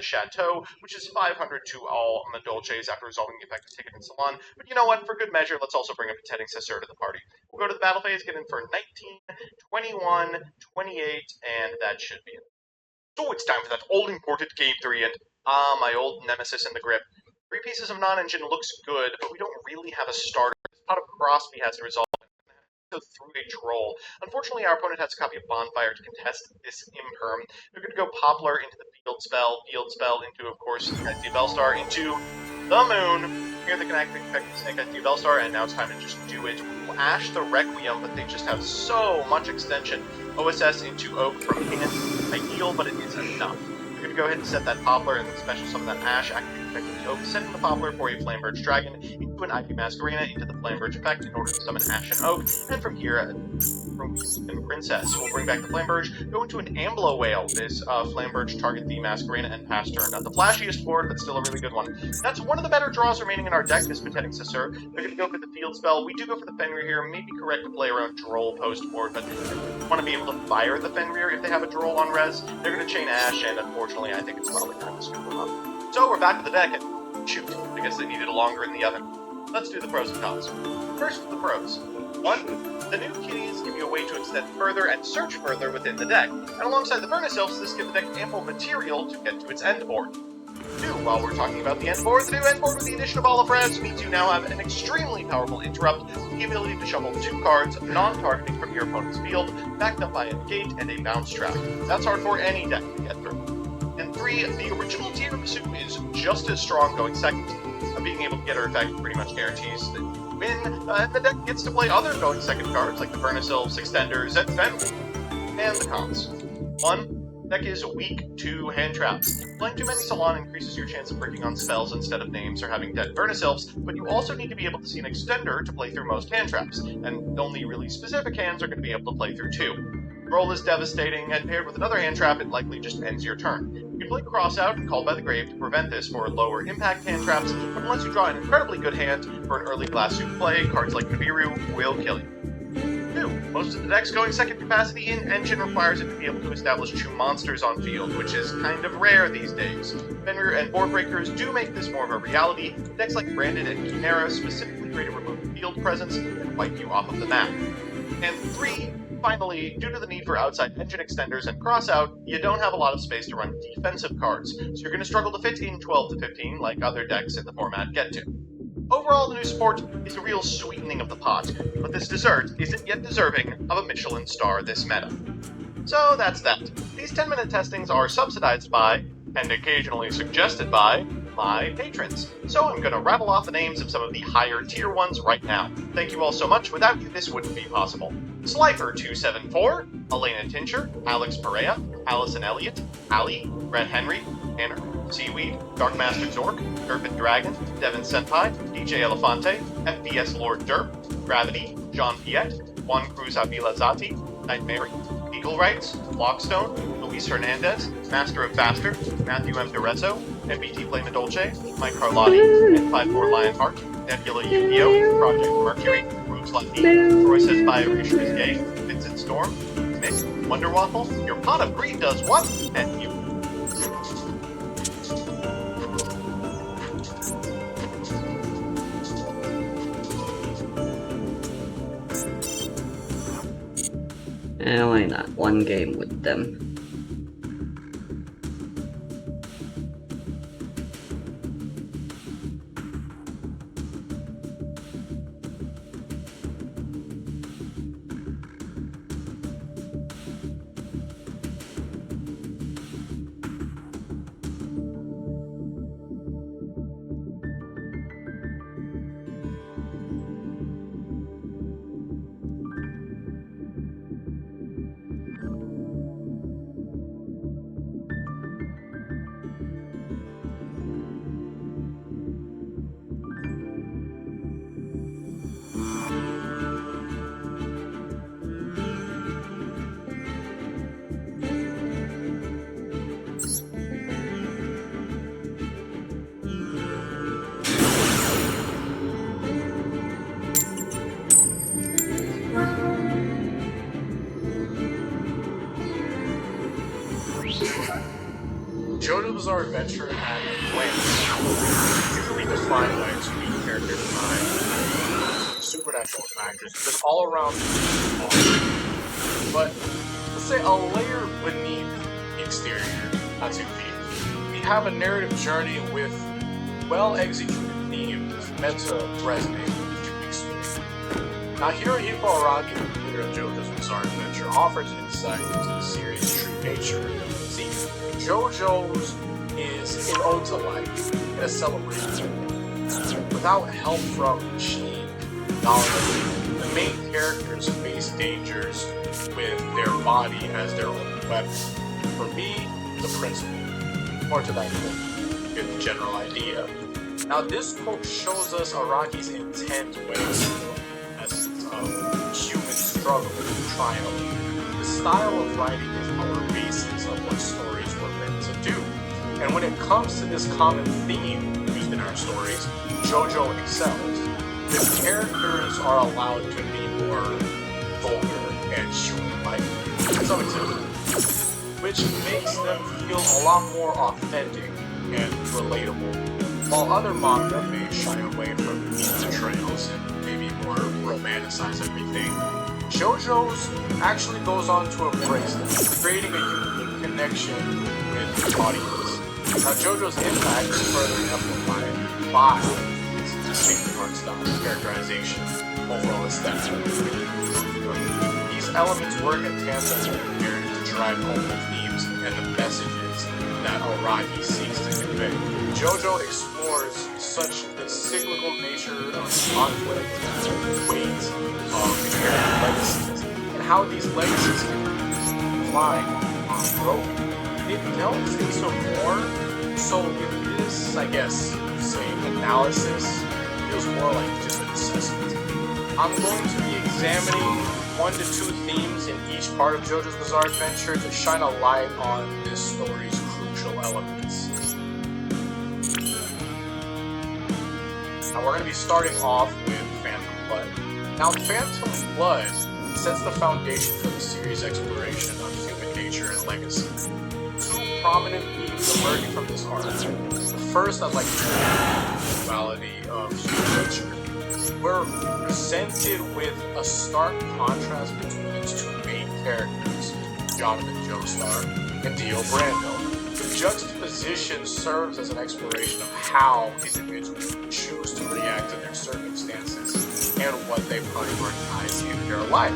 the Chateau, which is 500 to all on the Dolces after resolving the effective ticket in Salon. But you know what? For good measure, let's also bring a Petting Cesseur to the party. We'll go to the battle phase, get in for 19, 21, 28, and that should be it. So it's time for that old imported Game 3, and my old nemesis in the grip. 3 pieces of non-engine looks good, but we don't really have a starter. This pot of Crosby has to resolve through a troll. Unfortunately, our opponent has a copy of Bonfire to contest this imperm. They're going to go Poplar into the field spell into, of course, Snake Bellstar, into the moon. Here they can activate Snake Snake Bellstar, and now it's time to just do it. We'll Ash the Requiem, but they just have so much extension. OSS into Oak from hand. Ideal, but it is enough. We're going to go ahead and set that Poplar and then special summon that Ash, activate effectively Oak, setting the Poplar for a Flamebirch Dragon into an Ivy Masquerena into the Flamebirch effect in order to summon Ash and Oak, and from here, from Princess, we'll bring back the Flamebirch, go into an Amblo Whale. This Flamebirch target the Masquerena and pass turn. Not the flashiest board, but still a really good one. That's one of the better draws remaining in our deck, this Petting Cesseur. They're going to go for the field spell. We do go for the Fenrir here. Maybe correct to play around Droll post board, but want to be able to fire the Fenrir if they have a Droll on res. They're going to chain Ash, and unfortunately, I think it's probably time to scoop them up. So we're back to the deck, and shoot, I guess they needed a longer in the oven. Let's do the pros and cons. First, the pros. 1. The new kitties give you a way to extend further and search further within the deck, and alongside the Furnace Elves, this gives the deck ample material to get to its end board. 2. While we're talking about the end board, the new end board with the addition of Olafraz means you now have an extremely powerful interrupt, the ability to shuffle 2 cards, non-targeting from your opponent's field, backed up by a negate and a bounce trap. That's hard for any deck to get through. And 3. The original Tiramisu is just as strong going second. Being able to get her effect pretty much guarantees that you win, and the deck gets to play other going second cards like the Furnace Elves, Extenders, and Fenrir. And the cons. 1. Deck is weak to hand traps. Playing too many Salon increases your chance of breaking on spells instead of names or having dead Furnace Elves, but you also need to be able to see an Extender to play through most hand traps, and only really specific hands are going to be able to play through 2. Roll is devastating, and paired with another hand trap, it likely just ends your turn. You can play Cross Out and Called by the Grave to prevent this for lower impact hand traps, but unless you draw an incredibly good hand for an early Glass Suit play, cards like Nibiru will kill you. 2. Most of the deck's going second capacity in engine requires it to be able to establish 2 monsters on field, which is kind of rare these days. Fenrir and Board Breakers do make this more of a reality. Decks like Branded and Chimera specifically create a remove field presence and wipe you off of the map. And 3. Finally, due to the need for outside engine extenders and crossout, you don't have a lot of space to run defensive cards, so you're going to struggle to fit in 12 to 15 like other decks in the format get to. Overall, the new support is a real sweetening of the pot, but this dessert isn't yet deserving of a Michelin star this meta. So that's that. These 10-minute testings are subsidized by, and occasionally suggested by, my patrons. So I'm going to rattle off the names of some of the higher tier ones right now. Thank you all so much. Without you, this wouldn't be possible. Slifer274, Elena Tincher, Alex Perea, Allison Elliott, Ali, Brett Henry, Tanner, Seaweed, Darkmaster Zork, Urban Dragon, Devin Senpai, DJ Elefante, FPS Lord Derp, Gravity, John Piet, Juan Cruz Avila Zati, Nightmare, Eagle Rights, Lockstone, Luis Hernandez, Master of Faster, Matthew M. Durezzo, MBT Flame Dolce, Mike Carlotti, N54 Lionheart, Nebula Yu-Gi-Oh!, Project Mercury, Rubes Lucky, Troy Says Bioreach is Gay, Vincent Storm, Nick, Wonder Waffle, Your Pot of Greed Does What? And you. Why not? One game with them. Bizarre Adventure at a glance usually defined by its main character design, supernatural factors, just all around but let's say a layer beneath the exterior, as you feel. We have a narrative journey with well-executed themes meant to resonate with the experience. Now, Hirohiko Araki, the leader of JoJo's Bizarre Adventure, offers insight into the series' true nature. See, JoJo's is an ode to life and a celebration. Without help from machine knowledge, the main characters face dangers with their body as their only weapon. For me, the principle. More to that quote, get the general idea. Now, this quote shows us Araki's intent way of human struggle and triumph. The style of writing is our basis of what stories were meant to do. And when it comes to this common theme used in our stories, JoJo excels. The characters are allowed to be more vulgar and human-like to some extent, which makes them feel a lot more authentic and relatable. While other manga may shy away from these portrayals and maybe more romanticize everything, JoJo's actually goes on to embrace them, creating a unique connection with the audience. Now, JoJo's impact is further amplified by its distinct art style, characterization, overall aesthetic. These elements work in tandem with the narrative to drive home the themes and the messages that Araki seeks to convey. JoJo explores such the cyclical nature of conflict, weight of inherent legacies, and how these legacies can decline or grow. It delves into more, so in this, I guess, say, analysis, feels more like just an assessment. I'm going to be examining 1 to 2 themes in each part of JoJo's Bizarre Adventure to shine a light on this story's crucial elements. Now we're going to be starting off with Phantom Blood. Now, Phantom Blood sets the foundation for the series' exploration of human nature and legacy. 2 prominent themes emerging from this arc. The first, I'd like to the duality of human nature. We're presented with a stark contrast between its 2 main characters, Jonathan Joestar and Dio Brando. The juxtaposition serves as an exploration of how individuals choose to react to their circumstances and what they prioritize in their life.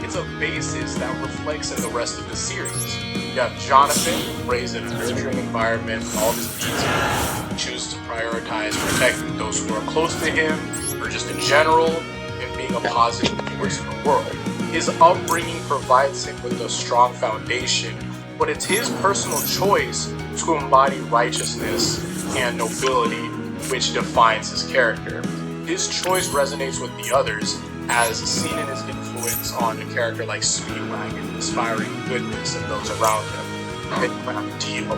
It's a basis that reflects in the rest of the series. You have Jonathan, raised in a nurturing environment with all his needs, chooses to prioritize protecting those who are close to him, or just in general, and being a positive force in the world. His upbringing provides him with a strong foundation, but it's his personal choice to embody righteousness and nobility, which defines his character. His choice resonates with the others, as seen in his influence on a character like Speedwagon, inspiring goodness in those around him. And Dio,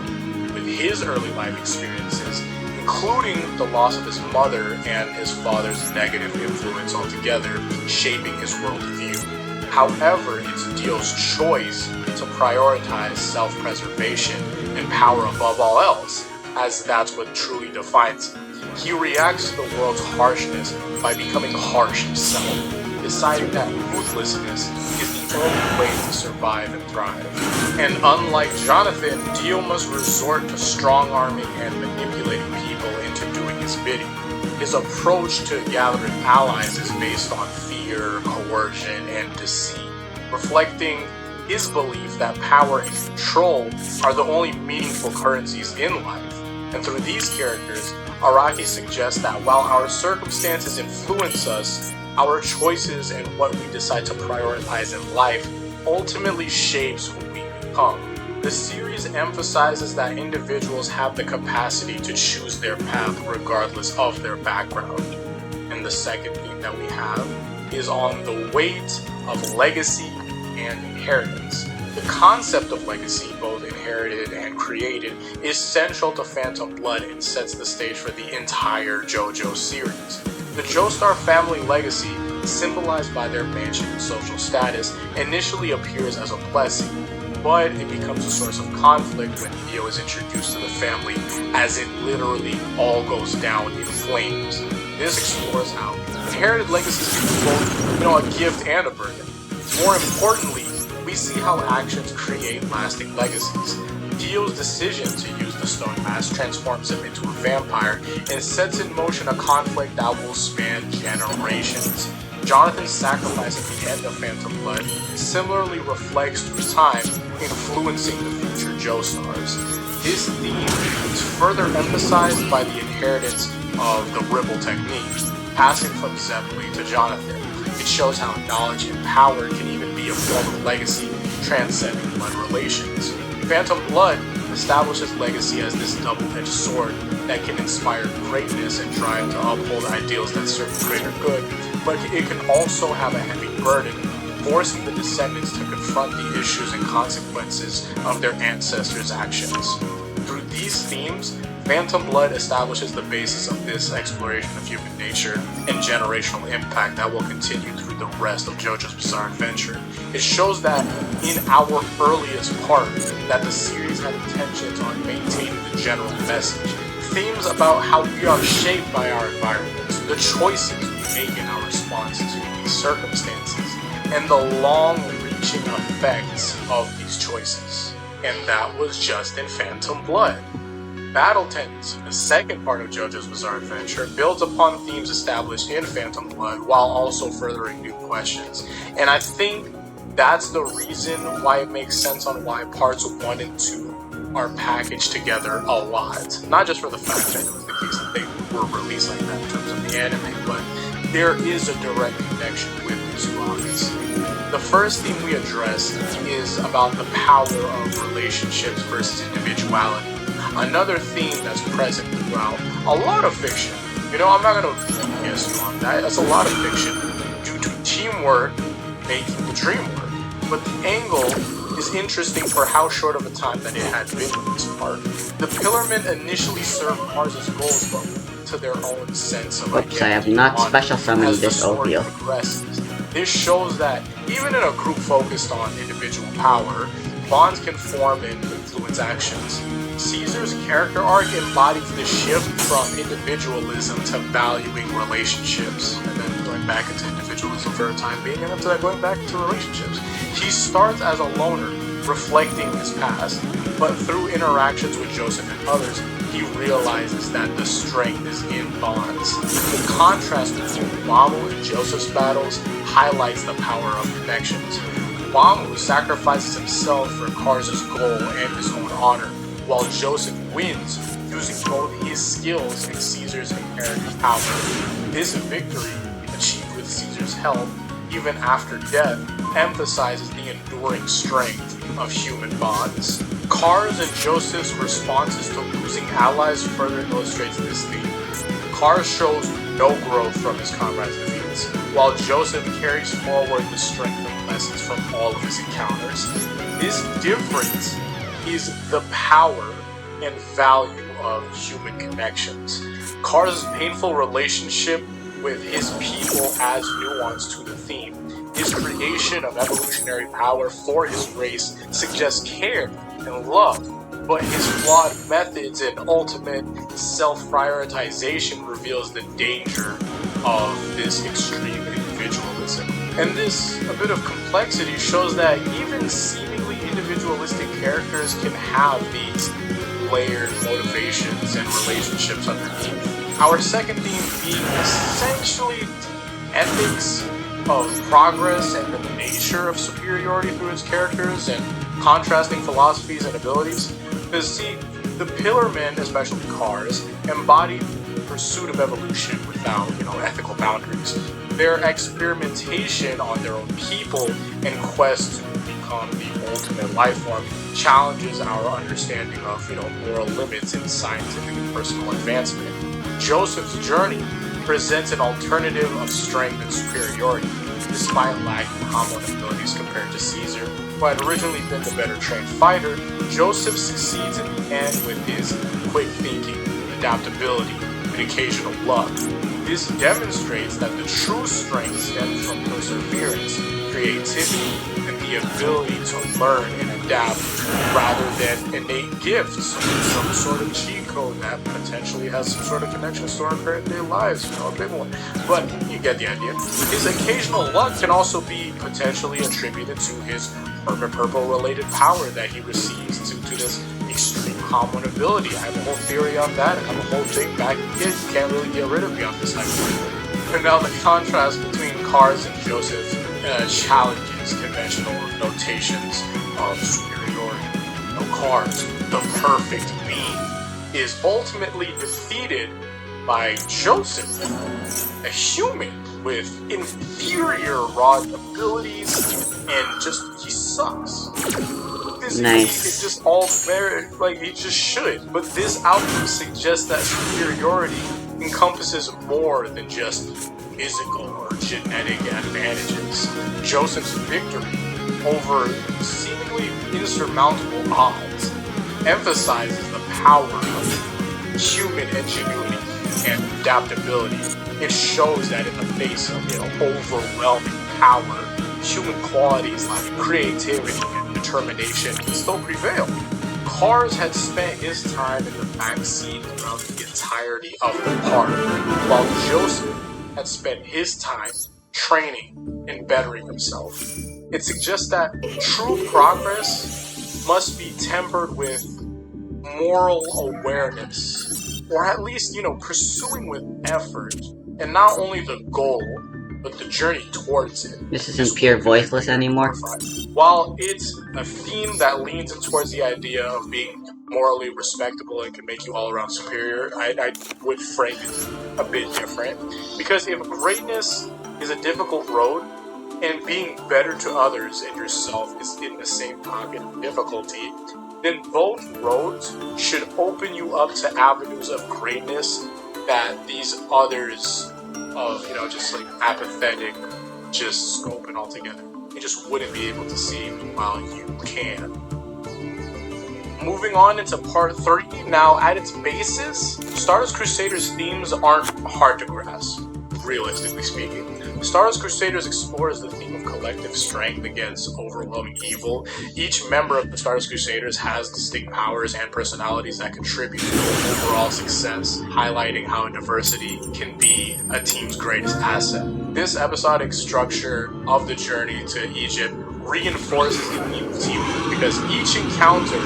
with his early life experiences, including the loss of his mother and his father's negative influence altogether, shaping his worldview. However, it's Dio's choice to prioritize self-preservation and power above all else, as that's what truly defines him. He reacts to the world's harshness by becoming harsh himself, deciding that ruthlessness is the only way to survive and thrive. And unlike Jonathan, Dio must resort to strong-arming and manipulating people into doing his bidding. His approach to gathering allies is based on fear, coercion, and deceit, reflecting his belief that power and control are the only meaningful currencies in life. And through these characters, Araki suggests that while our circumstances influence us, our choices and what we decide to prioritize in life ultimately shapes who we become. The series emphasizes that individuals have the capacity to choose their path regardless of their background. And the second theme that we have is on the weight of legacy and inheritance. The concept of legacy, both inherited and created, is central to Phantom Blood and sets the stage for the entire JoJo series. The Joestar family legacy, symbolized by their mansion and social status, initially appears as a blessing. but it becomes a source of conflict when Theo is introduced to the family, as it literally all goes down in flames. This explores how inherited legacies can be both, a gift and a burden. More importantly, we see how actions create lasting legacies. Theo's decision to use the stone mask transforms him into a vampire and sets in motion a conflict that will span generations. Jonathan's sacrifice at the end of Phantom Blood similarly reflects through time, influencing the future Joestars. This theme is further emphasized by the inheritance of the Ribble technique, passing from Zeppeli to Jonathan. It shows how knowledge and power can even be a form of legacy, transcending blood relations. Phantom Blood establishes legacy as this double-edged sword that can inspire greatness and drive to uphold ideals that serve the greater good, but it can also have a heavy burden, forcing the descendants to confront the issues and consequences of their ancestors' actions. Through these themes, Phantom Blood establishes the basis of this exploration of human nature and generational impact that will continue through the rest of JoJo's Bizarre Adventure. It shows that in our earliest part, that the series had intentions on maintaining the general message. Themes about how we are shaped by our environments, the choices we make in our response to these circumstances, and the long-reaching effects of these choices. And that was just in Phantom Blood. Battle Tendency, the second part of JoJo's Bizarre Adventure, builds upon themes established in Phantom Blood while also furthering new questions. And I think that's the reason why it makes sense on why parts 1 and 2 are packaged together a lot. Not just for the fact that it was the case that they were released like that in terms of the anime, but there is a direct connection with the two arcs. The first theme we addressed is about the power of relationships versus individuality. Another theme that's present throughout a lot of fiction. I'm not going to guess you on that. That's a lot of fiction due to teamwork making the dream work. But the angle is interesting for how short of a time that it had been in this part. The Pillarmen initially served Mars' goals, but to their own sense of identity. Oops, I have not special summoned this audio. This shows that even in a group focused on individual power, bonds can form and influence actions. Caesar's character arc embodies the shift from individualism to valuing relationships, and then going back into individualism for a time being, and after that going back into relationships. He starts as a loner, reflecting his past, but through interactions with Joseph and others, he realizes that the strength is in bonds. The contrast between Wamu and Joseph's battles highlights the power of connections. Wamu sacrifices himself for Kars' goal and his own honor, while Joseph wins using both his skills and Caesar's inherited power. This victory, achieved with Caesar's help, even after death, emphasizes the enduring strength of human bonds. Kars and Joseph's responses to losing allies further illustrates this theme. Kars shows no growth from his comrades' defeats, while Joseph carries forward the strength and lessons from all of his encounters. This difference is the power and value of human connections. Kars' painful relationship with his people adds nuance to the theme. His creation of evolutionary power for his race suggests care and love, but his flawed methods and ultimate self-prioritization reveals the danger of this extreme individualism. And this, a bit of complexity, shows that even seemingly individualistic characters can have these layered motivations and relationships underneath. Our second theme being essentially ethics of progress and the nature of superiority through its characters and contrasting philosophies and abilities. Because see, the Pillarmen, especially Kars, embody the pursuit of evolution without, ethical boundaries. Their experimentation on their own people and quest to become the ultimate life form challenges our understanding of, moral limits in scientific and personal advancement. Joseph's journey presents an alternative of strength and superiority, despite lacking common abilities compared to Caesar, who had originally been the better trained fighter. Joseph succeeds in the end with his quick thinking, adaptability, and occasional luck. This demonstrates that the true strength stems from perseverance, creativity, and the ability to learn and adapt rather than innate gifts, some sort of cheat code that potentially has some sort of connection to our current day lives, you know, a big one. But you get the idea. His occasional luck can also be potentially attributed to his Hermit Purple related power that he receives due to this extreme common ability. I have a whole theory on that, and I have a whole thing back in. You can't really get rid of me on this type of thing. And now the contrast between Cars and Joseph challenges conventional notations of superiority. No, Cars, the perfect being, is ultimately defeated by Joseph, a human with inferior raw abilities, and just, he sucks. Nice. It just all merit, like, he just should. But this outcome suggests that superiority encompasses more than just physical or genetic advantages. Joseph's victory over seemingly insurmountable odds emphasizes the power of human ingenuity and adaptability. It shows that in the face of, you know, overwhelming power, human qualities like creativity and determination can still prevail. Cars had spent his time in the backseat throughout the entirety of the park, while Joseph had spent his time training and bettering himself. It suggests that true progress must be tempered with moral awareness, or at least, you know, pursuing with effort, and not only the goal, but the journey towards it. This isn't pure voiceless anymore. While it's a theme that leans towards the idea of being morally respectable and can make you all around superior, I would frame it a bit different. Because if greatness is a difficult road, and being better to others and yourself is in the same pocket of difficulty, then both roads should open you up to avenues of greatness that these others of, you know, just like apathetic, just scoping altogether, you just wouldn't be able to see, while you can. Moving on into part 3, now at its basis, Stardust Crusaders themes aren't hard to grasp, realistically speaking. Stardust Crusaders explores the theme of collective strength against overwhelming evil. Each member of the Stardust Crusaders has distinct powers and personalities that contribute to overall success, highlighting how diversity can be a team's greatest asset. This episodic structure of the journey to Egypt reinforces the theme of teamwork, because each encounter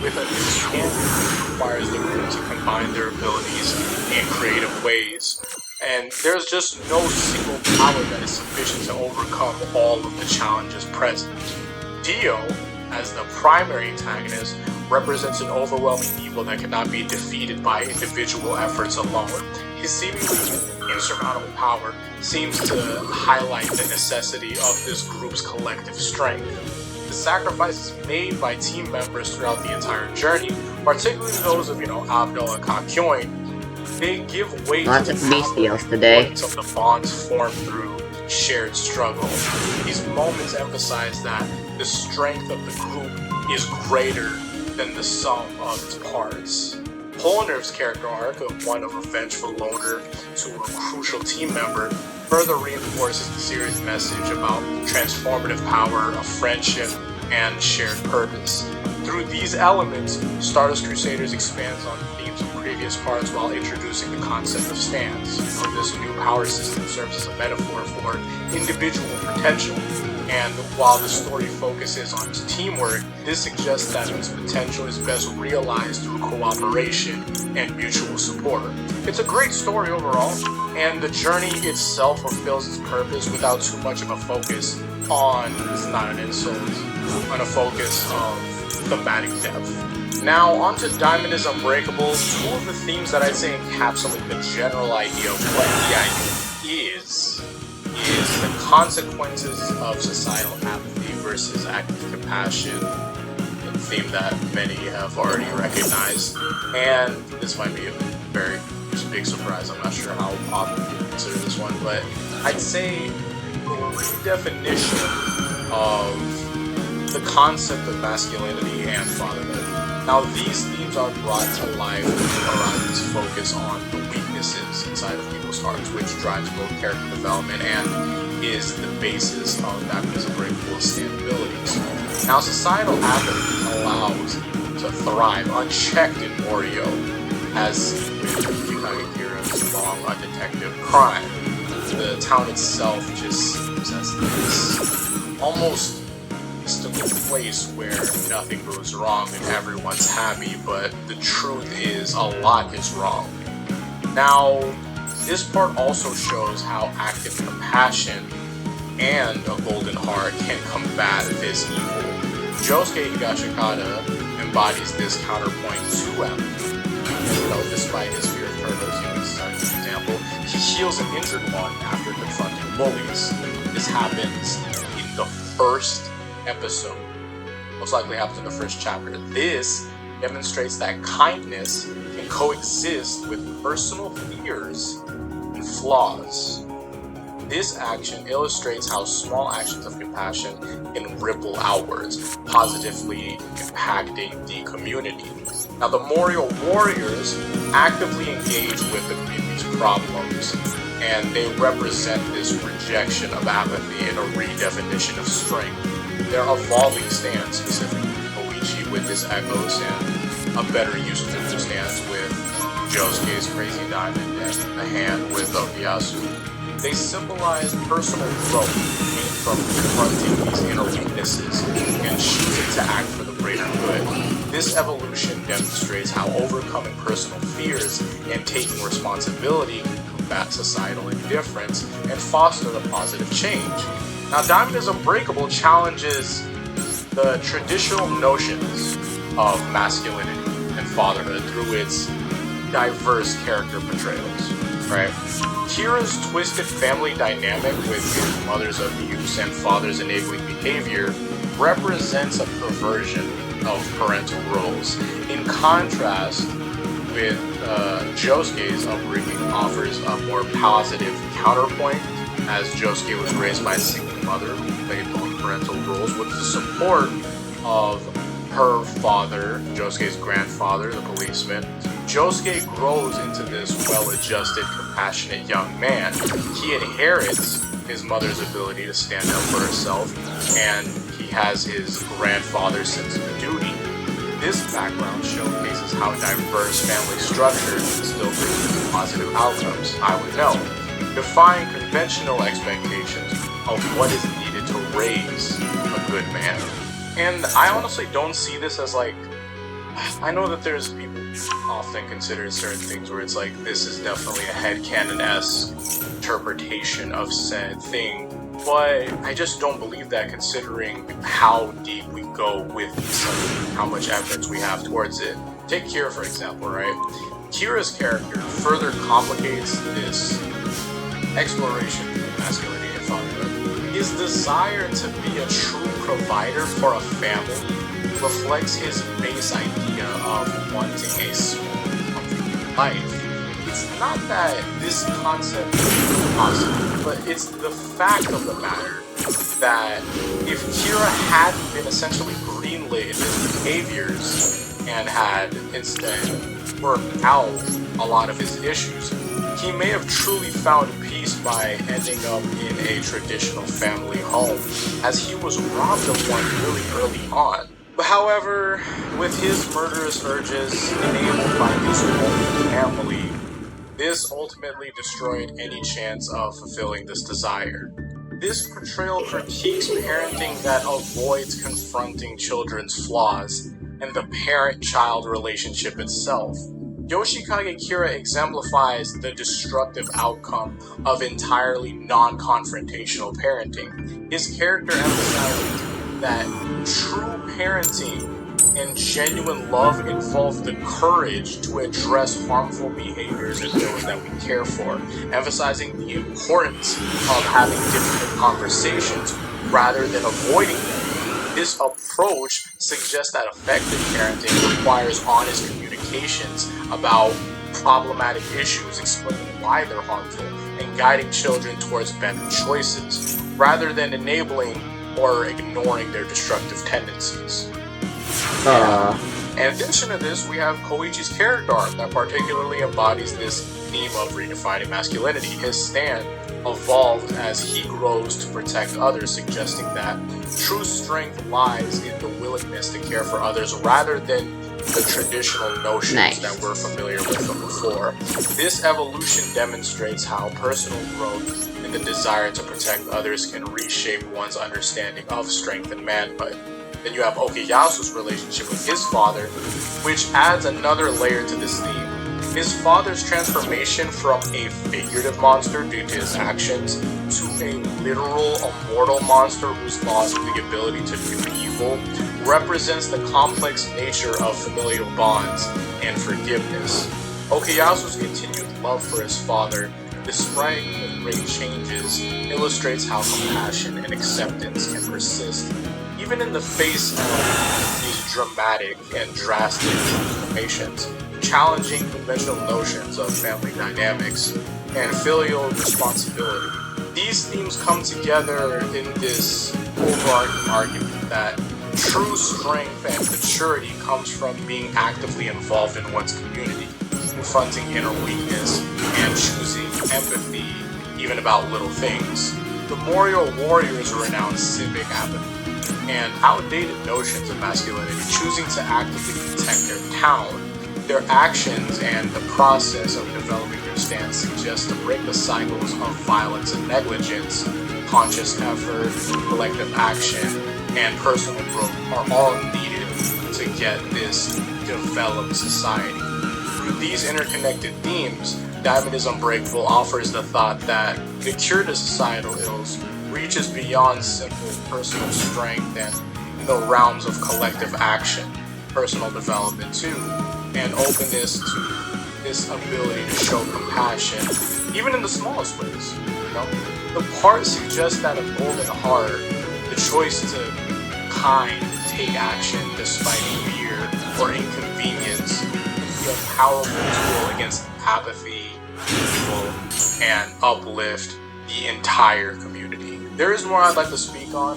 with a new champion requires the group to combine their abilities in creative ways. And there's just no single power that is sufficient to overcome all of the challenges present. Dio, as the primary antagonist, represents an overwhelming evil that cannot be defeated by individual efforts alone. His seemingly insurmountable power seems to highlight the necessity of this group's collective strength. The sacrifices made by team members throughout the entire journey, particularly those of, you know, Abdul and Kakyoin, they give way Lots to of the bestials today. of the bonds formed through shared struggle. These moments emphasize that the strength of the group is greater than the sum of its parts. Polnareff's character arc of one of a vengeful loner to a crucial team member further reinforces the series' message about transformative power of friendship and shared purpose. Through these elements, Stardust Crusaders expands on themes of previous parts while introducing the concept of stands. This new power system serves as a metaphor for individual potential, and while the story focuses on teamwork, this suggests that its potential is best realized through cooperation and mutual support. It's a great story overall, and the journey itself fulfills its purpose without too much of a focus on, it's not an insult, on a focus of thematic depth. Now, onto Diamond is Unbreakable. Two of the themes that I'd say encapsulate the general idea of what yyyy is the consequences of societal apathy versus active compassion, a theme that many have already recognized. And this might be a very big surprise, I'm not sure how often you consider this one, but I'd say a redefinition of the concept of masculinity and fatherhood. Now, these themes are brought to life around this focus on the weaknesses inside of people's hearts, which drives both character development and is the basis of Diamond is Unbreakable's stand abilities. Now, societal apathy allows to thrive unchecked in Morio, as with Yukagakira's long undetected crime. The town itself just seems as this almost mystical place where nothing goes wrong and everyone's happy, but the truth is a lot is wrong. Now, this part also shows how active compassion and a golden heart can combat this evil. Josuke Higashikata embodies this counterpoint to empathy. Despite his fear of turtles, for example, he heals an injured one after confronting bullies. This happens in the first episode. Most likely happens in the first chapter. This demonstrates that kindness can coexist with personal fears and flaws. This action illustrates how small actions of compassion can ripple outwards, positively impacting the community. Now, the Morio Warriors actively engage with the community's problems, and they represent this rejection of apathy and a redefinition of strength. Their evolving stance, specifically Koichi with his echoes, and a better use of their stance with Josuke's Crazy Diamond and the hand with Okuyasu. They symbolize personal growth from confronting these inner weaknesses and choosing to act for the greater good. This evolution demonstrates how overcoming personal fears and taking responsibility can combat societal indifference and foster a positive change. Now, Diamond is Unbreakable challenges the traditional notions of masculinity and fatherhood through its diverse character portrayals, right? Kira's twisted family dynamic with his mother's abuse and father's enabling behavior represents a perversion of parental roles. In contrast with Josuke's upbringing offers a more positive counterpoint, as Josuke was raised by a single mother who played both parental roles with the support of her father, Josuke's grandfather, the policeman. Josuke grows into this well-adjusted, compassionate young man. He inherits his mother's ability to stand up for herself, and he has his grandfather's sense of duty. This background showcases how diverse family structures can still bring positive outcomes, I would know, defying conventional expectations of what is needed to raise a good man. And I honestly don't see this as like, I know that there's people often consider certain things where it's like, this is definitely a headcanon-esque interpretation of said thing, but I just don't believe that considering how deep we go with something, how much evidence we have towards it. Take Kira, for example, right? Kira's character further complicates this exploration of masculinity and fatherhood. His desire to be a true provider for a family reflects his base idea of wanting a small, comfortable life. It's not that this concept is possible, but it's the fact of the matter that if Kira hadn't been essentially greenlit in his behaviors and had instead worked out a lot of his issues, he may have truly found peace by ending up in a traditional family home, as he was robbed of one really early on. However, with his murderous urges enabled by his own family, this ultimately destroyed any chance of fulfilling this desire. This portrayal critiques parenting that avoids confronting children's flaws and the parent-child relationship itself. Yoshikage Kira exemplifies the destructive outcome of entirely non-confrontational parenting. His character emphasizes that true parenting and genuine love involve the courage to address harmful behaviors in those that we care for, emphasizing the importance of having difficult conversations rather than avoiding them. This approach suggests that effective parenting requires honest communications about problematic issues, explaining why they're harmful, and guiding children towards better choices, rather than enabling or ignoring their destructive tendencies. In addition to this, we have Koichi's character arc that particularly embodies this theme of redefining masculinity. His stand evolved as he grows to protect others, suggesting that true strength lies in the willingness to care for others rather than the traditional notions that we're familiar with from before. This evolution demonstrates how personal growth and the desire to protect others can reshape one's understanding of strength and manhood. Then you have Okuyasu's relationship with his father, which adds another layer to this theme. His father's transformation from a figurative monster due to his actions to a literal, immortal monster who's lost the ability to do evil represents the complex nature of familial bonds and forgiveness. Okuyasu's continued love for his father, despite the great changes, illustrates how compassion and acceptance can persist even in the face of these dramatic and drastic transformations, challenging conventional notions of family dynamics and filial responsibility. These themes come together in this overarching argument that true strength and maturity comes from being actively involved in one's community, confronting inner weakness, and choosing empathy even about little things. The Morio Warriors renounce civic apathy and outdated notions of masculinity, choosing to actively protect their town. Their actions and the process of developing their stance suggest to break the cycles of violence and negligence. Conscious effort, collective action, and personal growth are all needed to get this developed society. Through these interconnected themes, Diamond is Unbreakable offers the thought that the cure to societal ills reaches beyond simple personal strength and in the realms of collective action, personal development too, and openness to this ability to show compassion, even in the smallest ways. You know? The part suggests that a golden heart, the choice to be kind, take action despite fear or inconvenience, can be a powerful tool against apathy, evil, and uplift the entire community. There is more I'd like to speak on,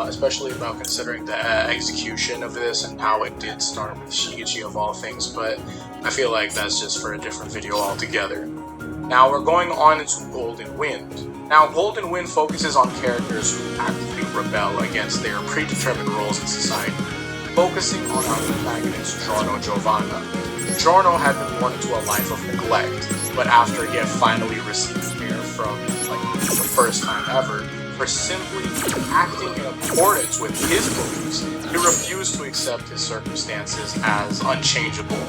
especially about considering the execution of this and how it did start with Shigechi of all things, but I feel like that's just for a different video altogether. Now we're going on into Golden Wind. Now Golden Wind focuses on characters who actively rebel against their predetermined roles in society, focusing on our protagonist Giorno Giovanna. Giorno had been born into a life of neglect, but after he had finally received care from, for the first time ever, for simply acting in accordance with his beliefs, he refused to accept his circumstances as unchangeable.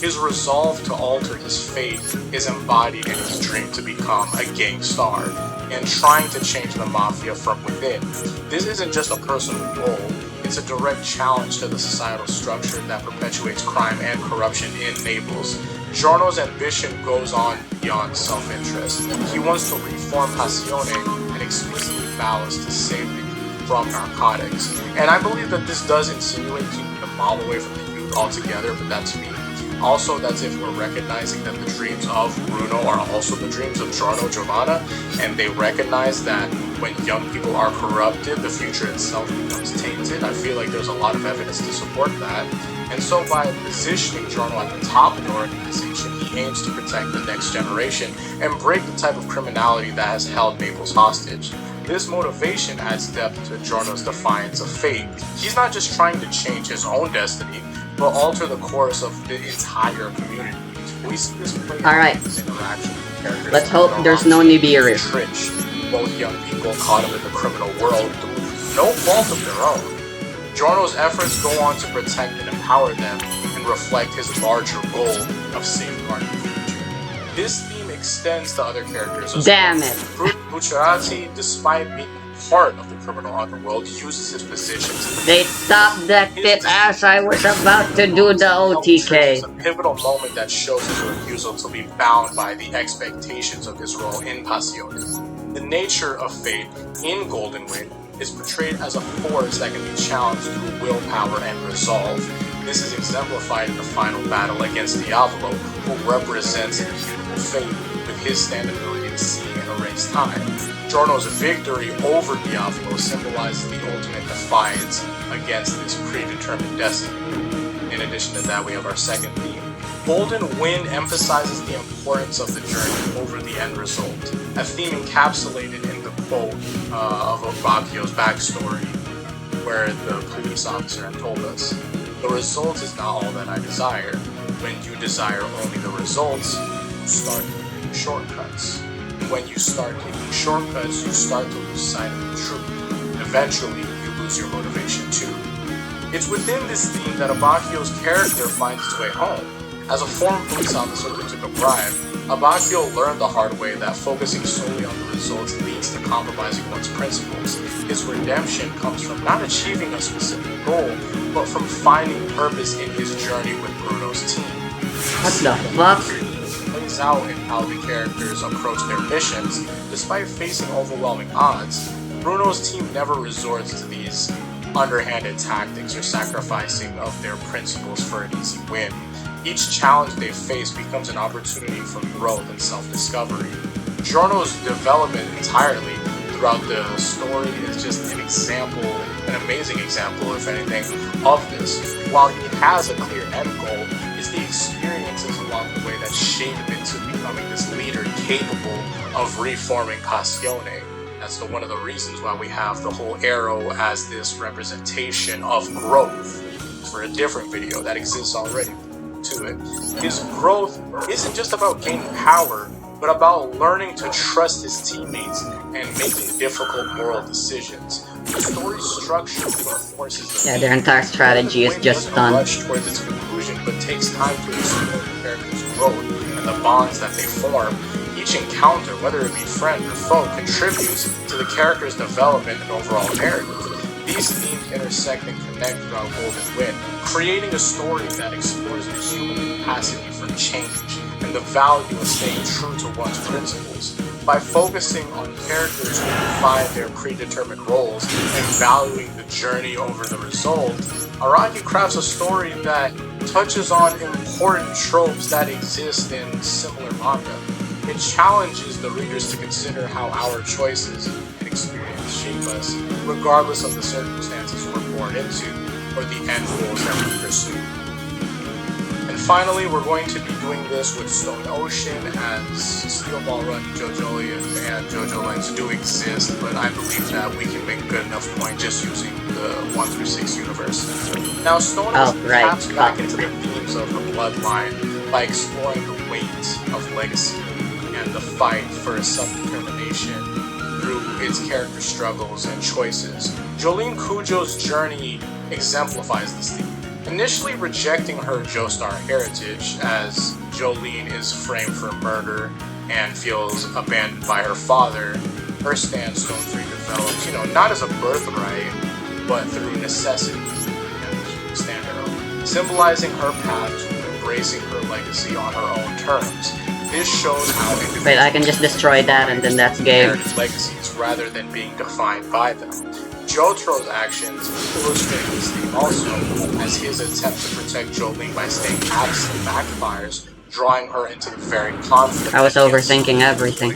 His resolve to alter his fate is embodied in his dream to become a gang star, and trying to change the mafia from within. This isn't just a personal goal, it's a direct challenge to the societal structure that perpetuates crime and corruption in Naples. Giorno's ambition goes on beyond self-interest. He wants to reform Passione and explicitly vows to save the youth from narcotics. And I believe that this does insinuate keeping the mob away from the youth altogether, but that's me. Also, that's if we're recognizing that the dreams of Bruno are also the dreams of Giorno Giovanna, and they recognize that when young people are corrupted, the future itself becomes tainted. I feel like there's a lot of evidence to support that. And so by positioning Giorno at the top of the organization, he aims to protect the next generation and break the type of criminality that has held Naples hostage. This motivation adds depth to Giorno's defiance of fate. He's not just trying to change his own destiny, but alter the course of the entire community. We see this play out in this interaction with characters. Let's hope there's no Nibiru. Both young people caught up in the criminal world through no fault of their own. Giorno's efforts go on to protect and empower them and reflect his larger goal of safeguarding the future. This theme extends to other characters as well. Bucciarati, despite being part of the criminal underworld, uses his position to... They stopped that bit as I was about to do the OTK. It's a pivotal moment that shows his refusal to be bound by the expectations of his role in Passione. The nature of fate in Golden Wind is portrayed as a force that can be challenged through willpower and resolve. This is exemplified in the final battle against Diavolo, who represents an immutable fate with his standability to see and erase time. Giorno's victory over Diavolo symbolizes the ultimate defiance against this predetermined destiny. In addition to that, we have our second theme. Golden Wind emphasizes the importance of the journey over the end result, a theme encapsulated in the quote of Obakio's backstory, where the police officer had told us, "The result is not all that I desire. When you desire only the results, you start taking shortcuts. When you start taking shortcuts, you start to lose sight of the truth. And eventually, you lose your motivation too." It's within this theme that Abakio's character finds its way home. As a former police officer who took a bribe, Abakio learned the hard way that focusing solely on the results leads to compromising one's principles. His redemption comes from not achieving a specific goal, but from finding purpose in his journey with Bruno's team. What the fuck? Plays out in how the characters approach their missions. Despite facing overwhelming odds, Bruno's team never resorts to these underhanded tactics or sacrificing of their principles for an easy win. Each challenge they face becomes an opportunity for growth and self-discovery. Giorno's development entirely throughout the story is just an example, an amazing example, if anything, of this. While he has a clear end goal, it's the experiences along the way that shape him into becoming this leader capable of reforming Castione. That's one of the reasons why we have the whole arrow as this representation of growth for a different video that exists already to it. His growth isn't just about gaining power, but about learning to trust his teammates and making difficult moral decisions. The story structure reinforces the Their entire strategy is just done. rush towards its conclusion, but takes time to explore the character's growth and the bonds that they form. Each encounter, whether it be friend or foe, contributes to the character's development and overall narrative. These themes intersect and connect throughout Golden Wind, creating a story that explores the human capacity for change and the value of staying true to one's principles. By focusing on characters who define their predetermined roles and valuing the journey over the result, Araki crafts a story that touches on important tropes that exist in similar manga. It challenges the readers to consider how our choices and experience shape us, regardless of the circumstances we're born into or the end goals that we pursue. And finally, we're going to be doing this with Stone Ocean, as Steel Ball Run, JoJo and JoJo Lens do exist, but I believe that we can make a good enough point just using the 1 through 6 universe. Now, Stone Ocean taps back into the themes of the bloodline by exploring the weight of legacy and the fight for self-determination through its character struggles and choices. Jolene Cujo's journey exemplifies this theme. Initially rejecting her Joestar heritage, as Jolene is framed for murder and feels abandoned by her father, her stand Stone 3 develops, not as a birthright, but through necessity, and stand arrow, symbolizing her path to embracing her legacy on her own terms. This shows how individuals Wait, I can just destroy that and then that's game. legacies rather than being defined by them. Jotaro's actions illustrate this theme also, as his attempt to protect Jolene by staying absent backfires, drawing her into the very conflict. I was overthinking everything.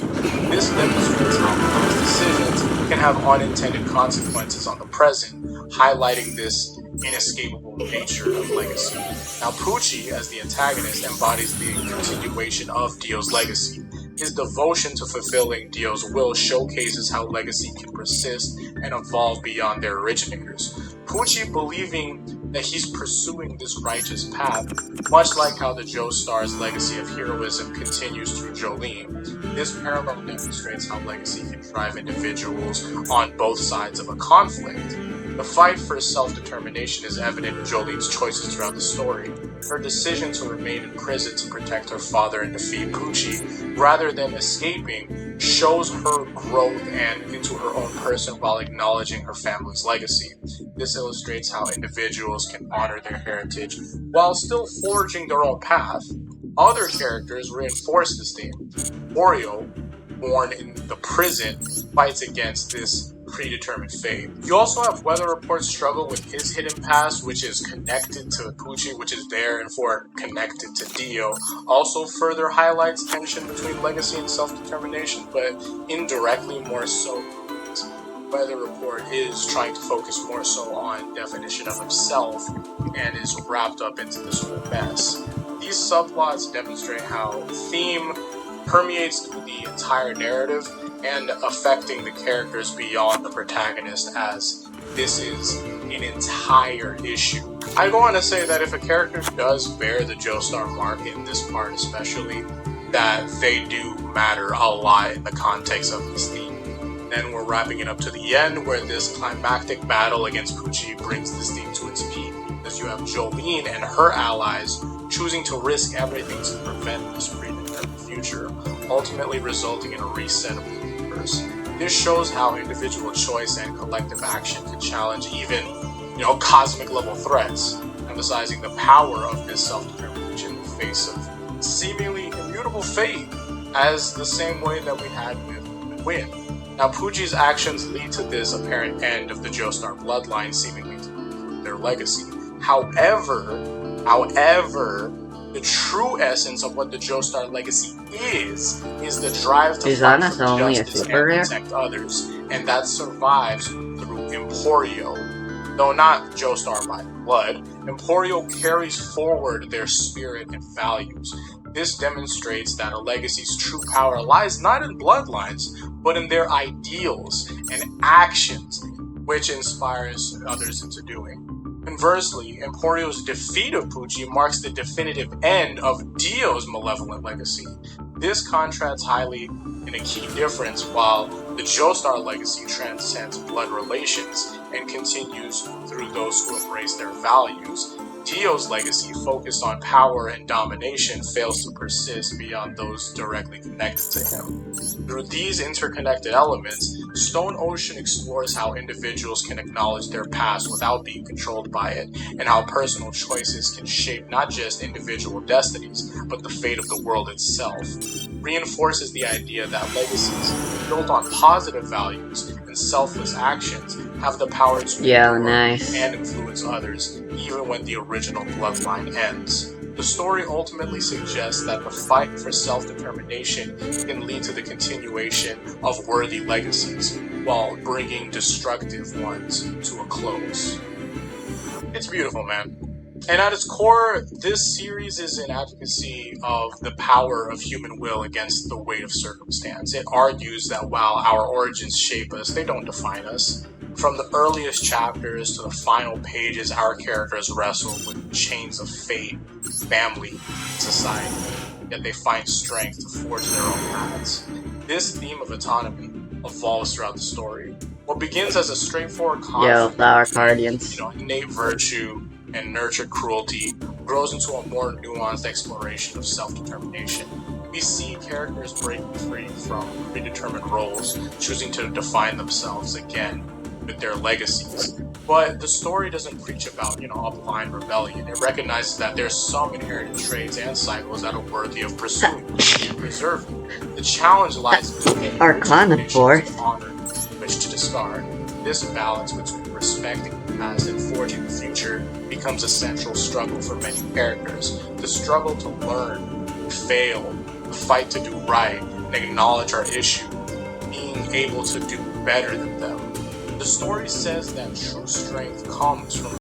This demonstrates how past decisions can have unintended consequences on the present, highlighting this inescapable nature of legacy. Now, Pucci, as the antagonist, embodies the continuation of Dio's legacy. His devotion to fulfilling Dio's will showcases how legacy can persist and evolve beyond their originators. Pucci believing that he's pursuing this righteous path, much like how the Joestar's legacy of heroism continues through Jolene. This parallel demonstrates how legacy can drive individuals on both sides of a conflict. The fight for self-determination is evident in Jolene's choices throughout the story. Her decision to remain in prison to protect her father and defeat Pucci, rather than escaping, shows her growth and into her own person while acknowledging her family's legacy. This illustrates how individuals can honor their heritage while still forging their own path. Other characters reinforce this theme. Oreo, born in the prison, fights against this predetermined fate. You also have Weather Report's struggle with his hidden past, which is connected to Pucci, which is there and for connected to Dio. Also further highlights tension between legacy and self-determination, but indirectly more so. weather report is trying to focus more so on definition of himself and is wrapped up into this whole mess. These subplots demonstrate how theme permeates through the entire narrative and affecting the characters beyond the protagonist, as this is an entire issue. I go on to say that if a character does bear the Joestar mark in this part especially, that they do matter a lot in the context of this theme. Then we're wrapping it up to the end, where this climactic battle against Pucci brings this theme to its peak, as you have Jolene and her allies choosing to risk everything to prevent this predetermined future, ultimately resulting in a reset of the universe. This shows how individual choice and collective action can challenge even, cosmic level threats, emphasizing the power of this self-determination in the face of seemingly immutable fate, as the same way that we had with Win. Now, Pucci's actions lead to this apparent end of the Joestar bloodline, seemingly to conclude their legacy. However, the true essence of what the Joestar legacy is the drive to fight for justice and protect others, and that survives through Emporio. Though not Joestar by blood, Emporio carries forward their spirit and values. This demonstrates that a legacy's true power lies not in bloodlines, but in their ideals and actions, which inspires others into doing. Conversely, Emporio's defeat of Pucci marks the definitive end of Dio's malevolent legacy. This contrasts highly in a key difference. While the Joestar legacy transcends blood relations and continues through those who embrace their values, Dio's legacy, focused on power and domination, fails to persist beyond those directly connected to him. Through these interconnected elements, Stone Ocean explores how individuals can acknowledge their past without being controlled by it, and how personal choices can shape not just individual destinies, but the fate of the world itself. Reinforces the idea that legacies built on positive values and selfless actions have the power to and influence others, even when the original bloodline ends. The story ultimately suggests that the fight for self-determination can lead to the continuation of worthy legacies, while bringing destructive ones to a close. It's beautiful, man. And at its core, this series is an advocacy of the power of human will against the weight of circumstance. It argues that while our origins shape us, they don't define us. From the earliest chapters to the final pages, our characters wrestle with chains of fate, family, society, yet they find strength to forge their own paths. This theme of autonomy evolves throughout the story. What begins as a straightforward conflict, innate virtue and nurtured cruelty, grows into a more nuanced exploration of self-determination. We see characters breaking free from predetermined roles, choosing to define themselves again with their legacies. But the story doesn't preach about, a blind rebellion. It recognizes that there's some inherited traits and cycles that are worthy of pursuing and preserving. The challenge lies between Arcana, of course, honor which to discard. This balance between respecting the past and forging the future becomes a central struggle for many characters. The struggle to learn, fail, the fight to do right, and acknowledge our issue, being able to do better than them. The story says that true strength comes from